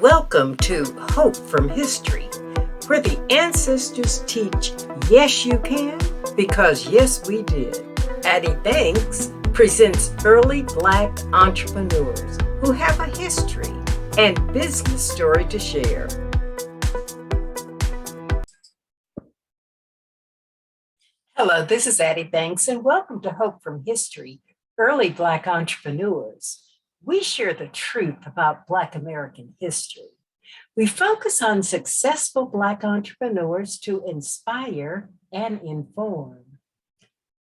Welcome to Hope from History, where the ancestors teach yes you can, because yes we did. Addie Banks presents early Black entrepreneurs who have a history and business story to share. Hello, this is Addie Banks, and welcome to Hope from History, early Black entrepreneurs. We share the truth about Black American history. We focus on successful Black entrepreneurs to inspire and inform.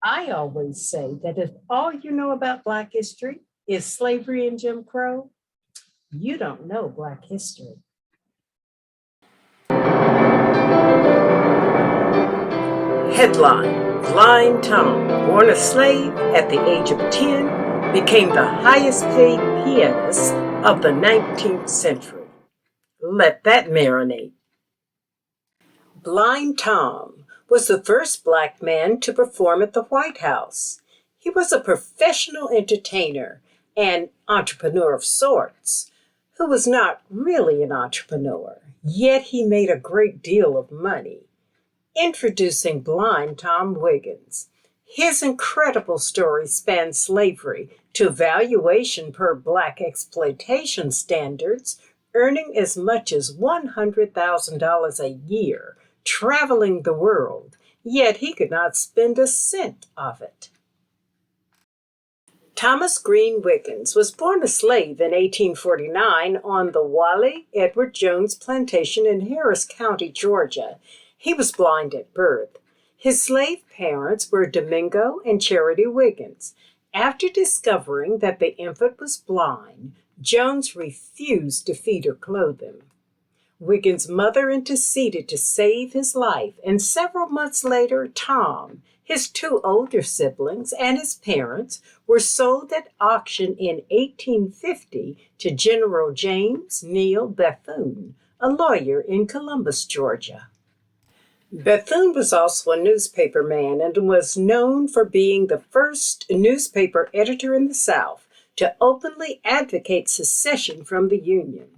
I always say that if all you know about Black history is slavery and Jim Crow, you don't know Black history. Headline: Blind Tom, born a slave at the age of 10, became the highest paid pianist of the 19th century. Let that marinate. Blind Tom was the first Black man to perform at the White House. He was a professional entertainer and entrepreneur of sorts, who was not really an entrepreneur, yet he made a great deal of money. Introducing Blind Tom Wiggins. His incredible story spans slavery to valuation per Black exploitation standards, earning as much as $100,000 a year, traveling the world, yet he could not spend a cent of it. Thomas Green Wiggins was born a slave in 1849 on the Wally Edward Jones plantation in Harris County, Georgia. He was blind at birth. His slave parents were Domingo and Charity Wiggins. After discovering that the infant was blind, Jones refused to feed or clothe him. Wiggins' mother interceded to save his life, and several months later, Tom, his two older siblings, and his parents were sold at auction in 1850 to General James Neal Bethune, a lawyer in Columbus, Georgia. Bethune was also a newspaper man and was known for being the first newspaper editor in the South to openly advocate secession from the Union.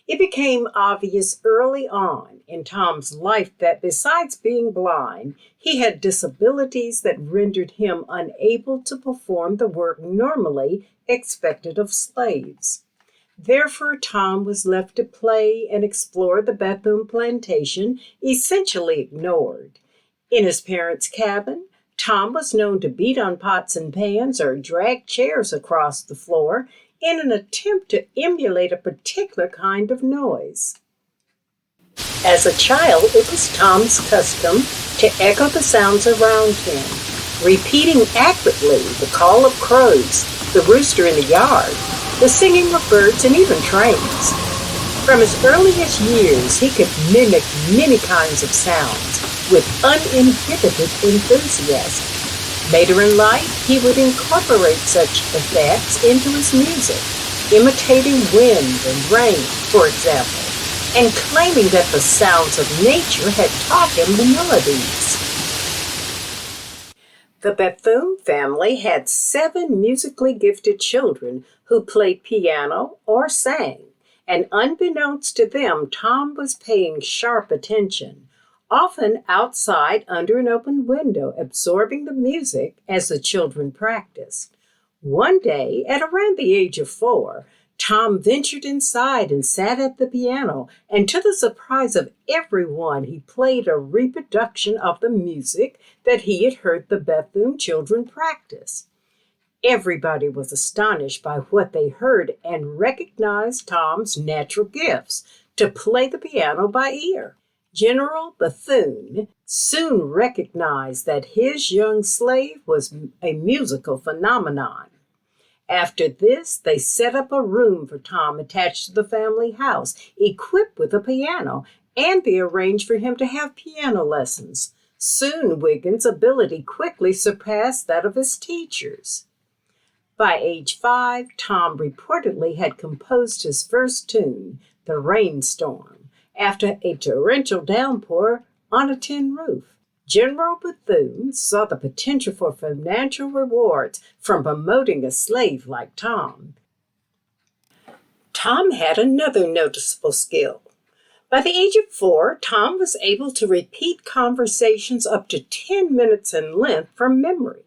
It became obvious early on in Tom's life that besides being blind, he had disabilities that rendered him unable to perform the work normally expected of slaves. Therefore, Tom was left to play and explore the Bethune plantation, essentially ignored. In his parents' cabin, Tom was known to beat on pots and pans or drag chairs across the floor in an attempt to emulate a particular kind of noise. As a child, it was Tom's custom to echo the sounds around him, repeating accurately the call of crows, the rooster in the yard, the singing of birds, and even trains. From his earliest years, he could mimic many kinds of sounds with uninhibited enthusiasm. Later in life, he would incorporate such effects into his music, imitating wind and rain, for example, and claiming that the sounds of nature had taught him the melodies. The Bethune family had 7 musically gifted children who played piano or sang, and unbeknownst to them, Tom was paying sharp attention, often outside under an open window, absorbing the music as the children practiced. One day, at around the age of 4, Tom ventured inside and sat at the piano, and to the surprise of everyone, he played a reproduction of the music that he had heard the Bethune children practice. Everybody was astonished by what they heard and recognized Tom's natural gifts to play the piano by ear. General Bethune soon recognized that his young slave was a musical phenomenon. After this, they set up a room for Tom attached to the family house, equipped with a piano, and they arranged for him to have piano lessons. Soon, Wiggins' ability quickly surpassed that of his teachers. By age 5, Tom reportedly had composed his first tune, The Rainstorm, after a torrential downpour on a tin roof. General Bethune saw the potential for financial rewards from promoting a slave like Tom. Tom had another noticeable skill. By the age of 4, Tom was able to repeat conversations up to 10 minutes in length from memory.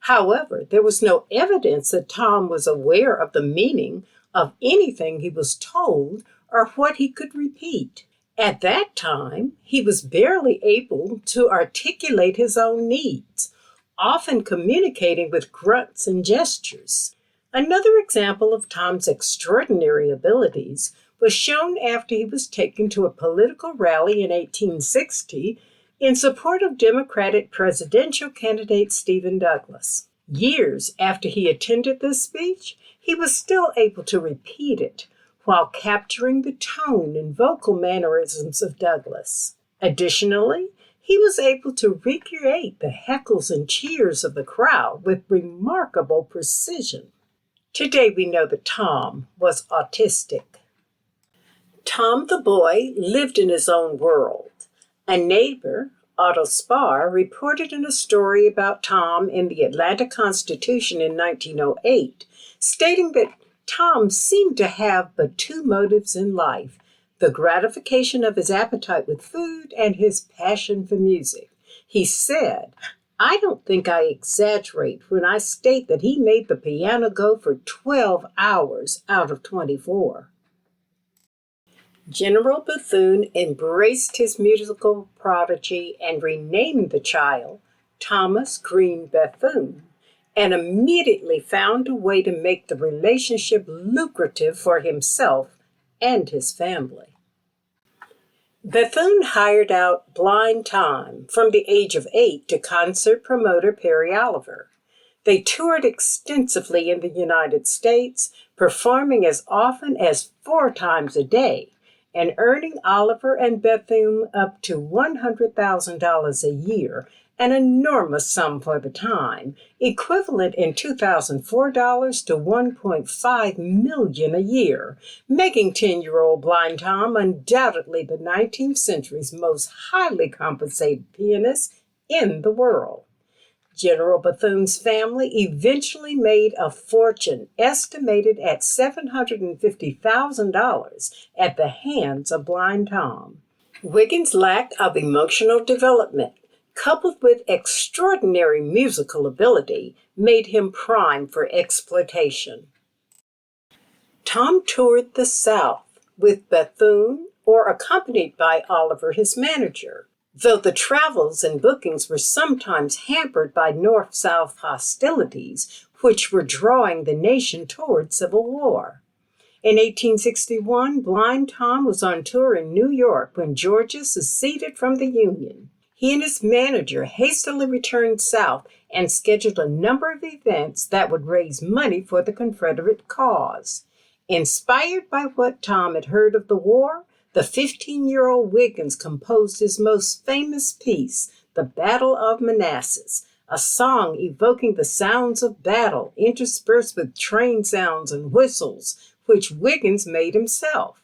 However, there was no evidence that Tom was aware of the meaning of anything he was told or what he could repeat. At that time, he was barely able to articulate his own needs, often communicating with grunts and gestures. Another example of Tom's extraordinary abilities was shown after he was taken to a political rally in 1860 in support of Democratic presidential candidate Stephen Douglas. Years after he attended this speech, he was still able to repeat it while capturing the tone and vocal mannerisms of Douglas. Additionally, he was able to recreate the heckles and cheers of the crowd with remarkable precision. Today we know that Tom was autistic. Tom the boy lived in his own world. A neighbor, Otto Spar, reported in a story about Tom in the Atlanta Constitution in 1908, stating that Tom seemed to have but two motives in life: the gratification of his appetite with food and his passion for music. He said, "I don't think I exaggerate when I state that he made the piano go for 12 hours out of 24. General Bethune embraced his musical prodigy and renamed the child Thomas Green Bethune, and immediately found a way to make the relationship lucrative for himself and his family. Bethune hired out Blind Tom from the age of 8 to concert promoter Perry Oliver. They toured extensively in the United States, performing as often as 4 times a day, and earning Oliver and Bethune up to $100,000 a year, an enormous sum for the time, equivalent in $2004 to $1.5 million a year, making 10-year-old Blind Tom undoubtedly the 19th century's most highly compensated pianist in the world. General Bethune's family eventually made a fortune estimated at $750,000 at the hands of Blind Tom. Wiggins' lack of emotional development, coupled with extraordinary musical ability, made him prime for exploitation. Tom toured the South with Bethune or accompanied by Oliver, his manager, though the travels and bookings were sometimes hampered by North-South hostilities, which were drawing the nation toward civil war. In 1861, Blind Tom was on tour in New York when Georgia seceded from the Union. He and his manager hastily returned south and scheduled a number of events that would raise money for the Confederate cause. Inspired by what Tom had heard of the war, the 15-year-old Wiggins composed his most famous piece, The Battle of Manassas, a song evoking the sounds of battle interspersed with train sounds and whistles, which Wiggins made himself.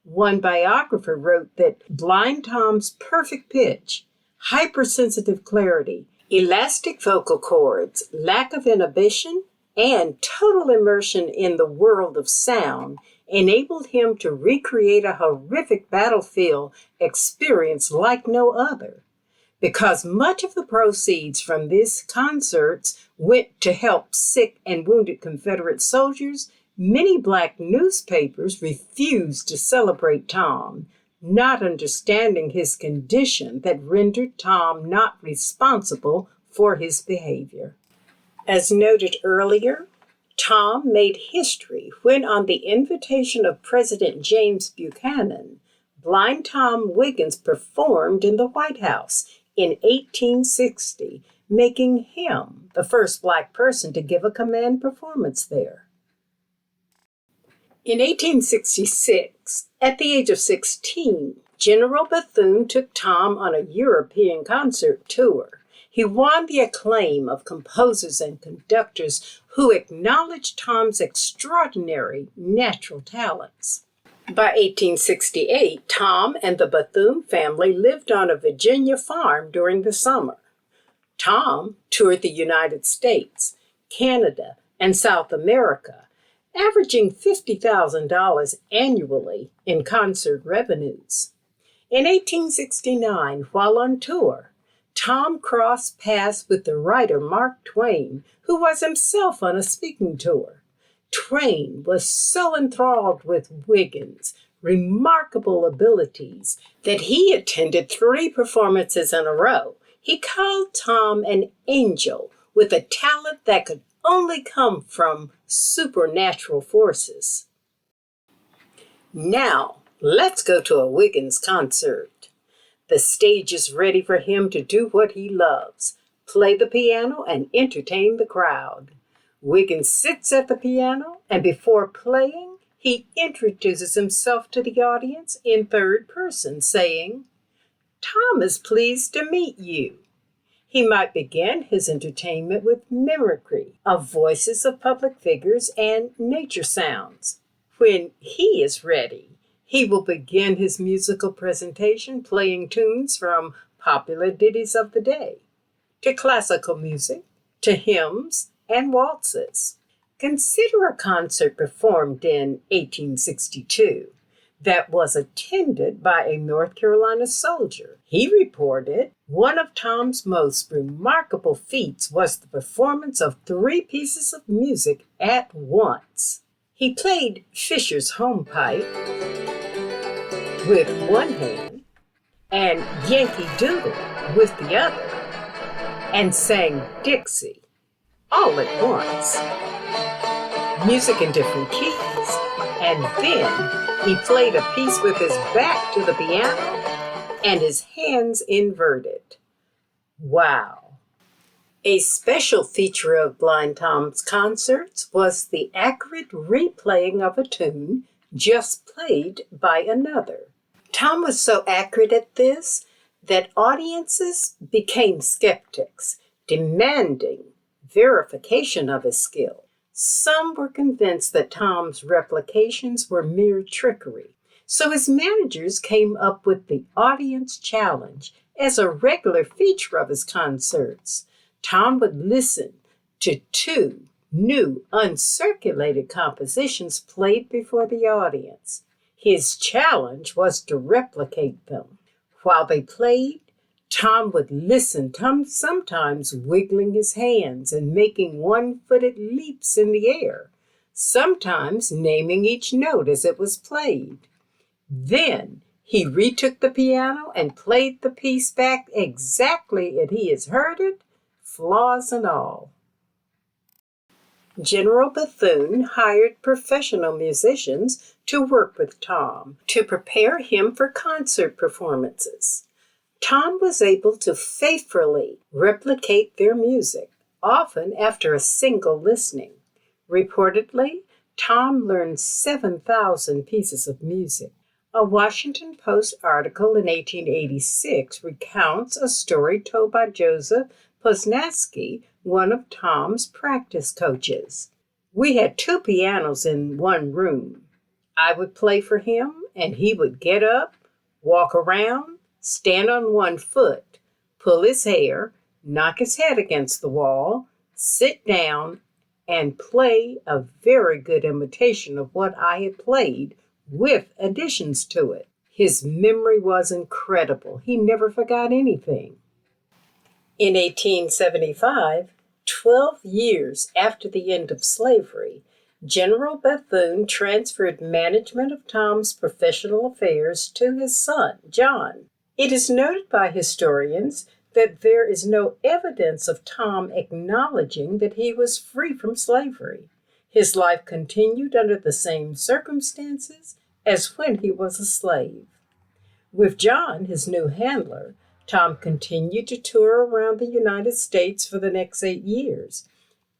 One biographer wrote that Blind Tom's perfect pitch, hypersensitive clarity, elastic vocal cords, lack of inhibition, and total immersion in the world of sound enabled him to recreate a horrific battlefield experience like no other. Because much of the proceeds from these concerts went to help sick and wounded Confederate soldiers, many black newspapers refused to celebrate Tom, not understanding his condition that rendered Tom not responsible for his behavior. As noted earlier, Tom made history when, on the invitation of President James Buchanan, Blind Tom Wiggins performed in the White House in 1860, making him the first black person to give a command performance there. In 1866, at the age of 16, General Bethune took Tom on a European concert tour. He won the acclaim of composers and conductors who acknowledged Tom's extraordinary natural talents. By 1868, Tom and the Bethune family lived on a Virginia farm during the summer. Tom toured the United States, Canada, and South America, averaging $50,000 annually in concert revenues. In 1869, while on tour, Tom crossed paths with the writer Mark Twain, who was himself on a speaking tour. Twain was so enthralled with Wiggins' remarkable abilities that he attended 3 performances in a row. He called Tom an angel with a talent that could only come from supernatural forces. Now, let's go to a Wiggins concert. The stage is ready for him to do what he loves, play the piano and entertain the crowd. Wiggins sits at the piano, and before playing, he introduces himself to the audience in third person, saying, "Tom is pleased to meet you." He might begin his entertainment with mimicry of voices of public figures and nature sounds. When he is ready, he will begin his musical presentation playing tunes from popular ditties of the day, to classical music, to hymns and waltzes. Consider a concert performed in 1862 that was attended by a North Carolina soldier. He reported one of Tom's most remarkable feats was the performance of 3 pieces of music at once. He played Fisher's Hornpipe with one hand and Yankee Doodle with the other, and sang Dixie all at once. Music in different keys, and then he played a piece with his back to the piano and his hands inverted. Wow! A special feature of Blind Tom's concerts was the accurate replaying of a tune just played by another. Tom was so accurate at this that audiences became skeptics, demanding verification of his skill. Some were convinced that Tom's replications were mere trickery, so his managers came up with the audience challenge as a regular feature of his concerts. Tom would listen to 2 new uncirculated compositions played before the audience. His challenge was to replicate them. While they played, Tom would listen, sometimes wiggling his hands and making one-footed leaps in the air, sometimes naming each note as it was played. Then he retook the piano and played the piece back exactly as he has heard it, flaws and all. General Bethune hired professional musicians to work with Tom to prepare him for concert performances. Tom was able to faithfully replicate their music, often after a single listening. Reportedly, Tom learned 7,000 pieces of music. A Washington Post article in 1886 recounts a story told by Joseph Posnanski, one of Tom's practice coaches. "We had 2 pianos in one room. I would play for him, and he would get up, walk around, stand on one foot, pull his hair, knock his head against the wall, sit down, and play a very good imitation of what I had played, with additions to it. His memory was incredible. He never forgot anything." In 1875, 12 years after the end of slavery, General Bethune transferred management of Tom's professional affairs to his son, John. It is noted by historians that there is no evidence of Tom acknowledging that he was free from slavery. His life continued under the same circumstances as when he was a slave. With John, his new handler, Tom continued to tour around the United States for the next 8 years.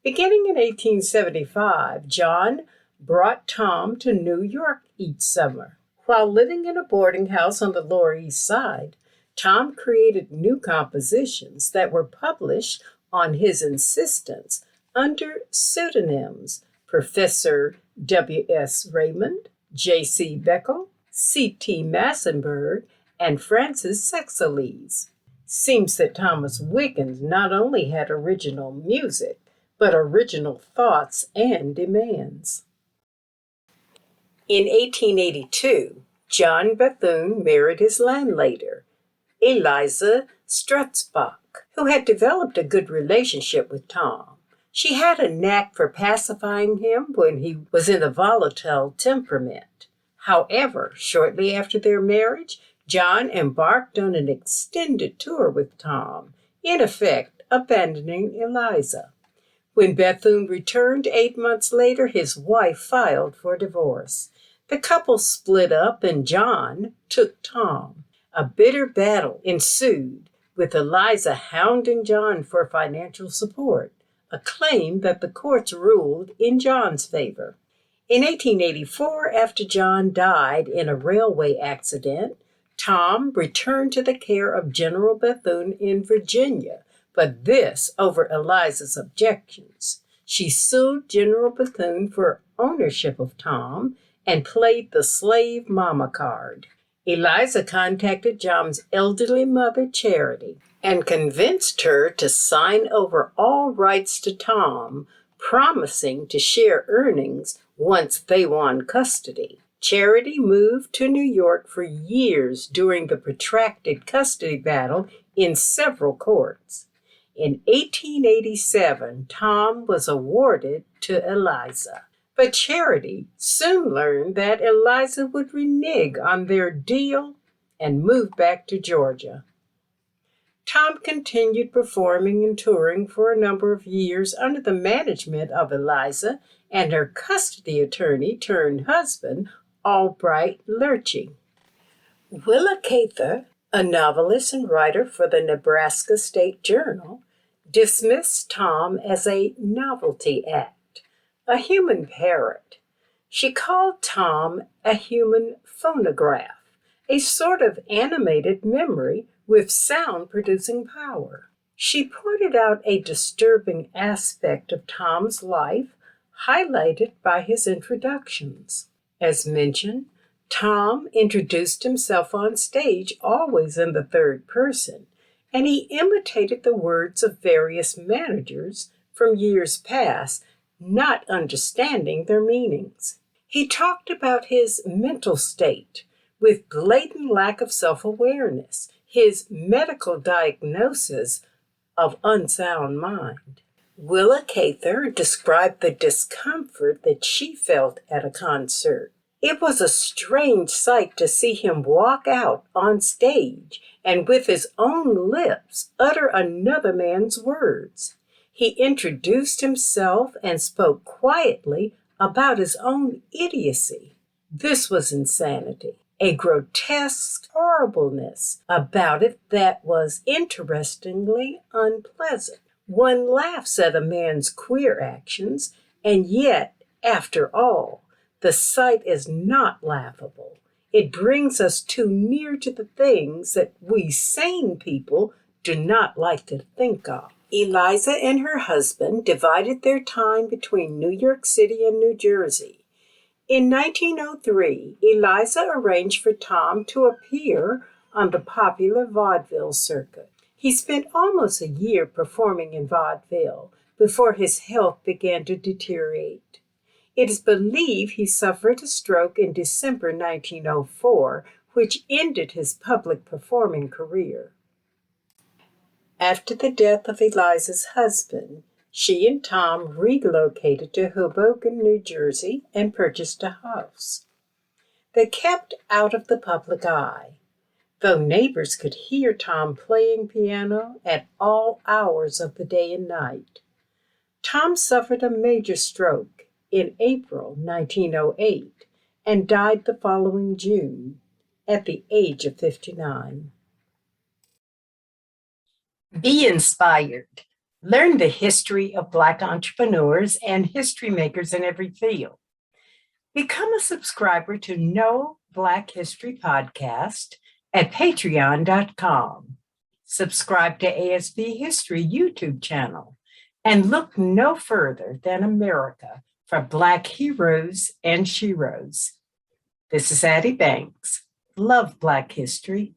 Beginning in 1875, John brought Tom to New York each summer. While living in a boarding house on the Lower East Side, Tom created new compositions that were published on his insistence under pseudonyms: Professor W.S. Raymond, J.C. Beckel, C.T. Massenburg, and Francis Sexeles. Seems that Thomas Wiggins not only had original music, but original thoughts and demands. In 1882, John Bethune married his landlady, Eliza Strutzbach, who had developed a good relationship with Tom. She had a knack for pacifying him when he was in a volatile temperament. However, shortly after their marriage, John embarked on an extended tour with Tom, in effect abandoning Eliza. When Bethune returned 8 months later, his wife filed for divorce. The couple split up and John took Tom. A bitter battle ensued, with Eliza hounding John for financial support, a claim that the courts ruled in John's favor. In 1884, after John died in a railway accident, Tom returned to the care of General Bethune in Virginia, but this over Eliza's objections. She sued General Bethune for ownership of Tom and played the slave mama card. Eliza contacted John's elderly mother, Charity, and convinced her to sign over all rights to Tom, promising to share earnings once they won custody. Charity moved to New York for years during the protracted custody battle in several courts. In 1887, Tom was awarded to Eliza. But Charity soon learned that Eliza would renege on their deal and move back to Georgia. Tom continued performing and touring for a number of years under the management of Eliza and her custody attorney turned husband, Albright Lurchie. Willa Cather, a novelist and writer for the Nebraska State Journal, dismissed Tom as a novelty act, a human parrot. She called Tom a human phonograph, a sort of animated memory with sound-producing power. She pointed out a disturbing aspect of Tom's life, highlighted by his introductions. As mentioned, Tom introduced himself on stage always in the third person, and he imitated the words of various managers from years past, not understanding their meanings. He talked about his mental state with blatant lack of self-awareness, his medical diagnosis of unsound mind. Willa Cather described the discomfort that she felt at a concert. It was a strange sight to see him walk out on stage and with his own lips utter another man's words. He introduced himself and spoke quietly about his own idiocy. This was insanity, a grotesque horribleness about it that was interestingly unpleasant. One laughs at a man's queer actions, and yet, after all, the sight is not laughable. It brings us too near to the things that we sane people do not like to think of. Eliza and her husband divided their time between New York City and New Jersey. In 1903, Eliza arranged for Tom to appear on the popular vaudeville circuit. He spent almost a year performing in vaudeville before his health began to deteriorate. It is believed he suffered a stroke in December 1904, which ended his public performing career. After the death of Eliza's husband, she and Tom relocated to Hoboken, New Jersey, and purchased a house. They kept out of the public eye, though neighbors could hear Tom playing piano at all hours of the day and night. Tom suffered a major stroke in April 1908 and died the following June at the age of 59. Be inspired. Learn the history of Black entrepreneurs and history makers in every field. Become a subscriber to No Black History Podcast at patreon.com. Subscribe to ASB History YouTube channel and look no further than America for Black heroes and sheroes. This is Addie Banks. Love Black history.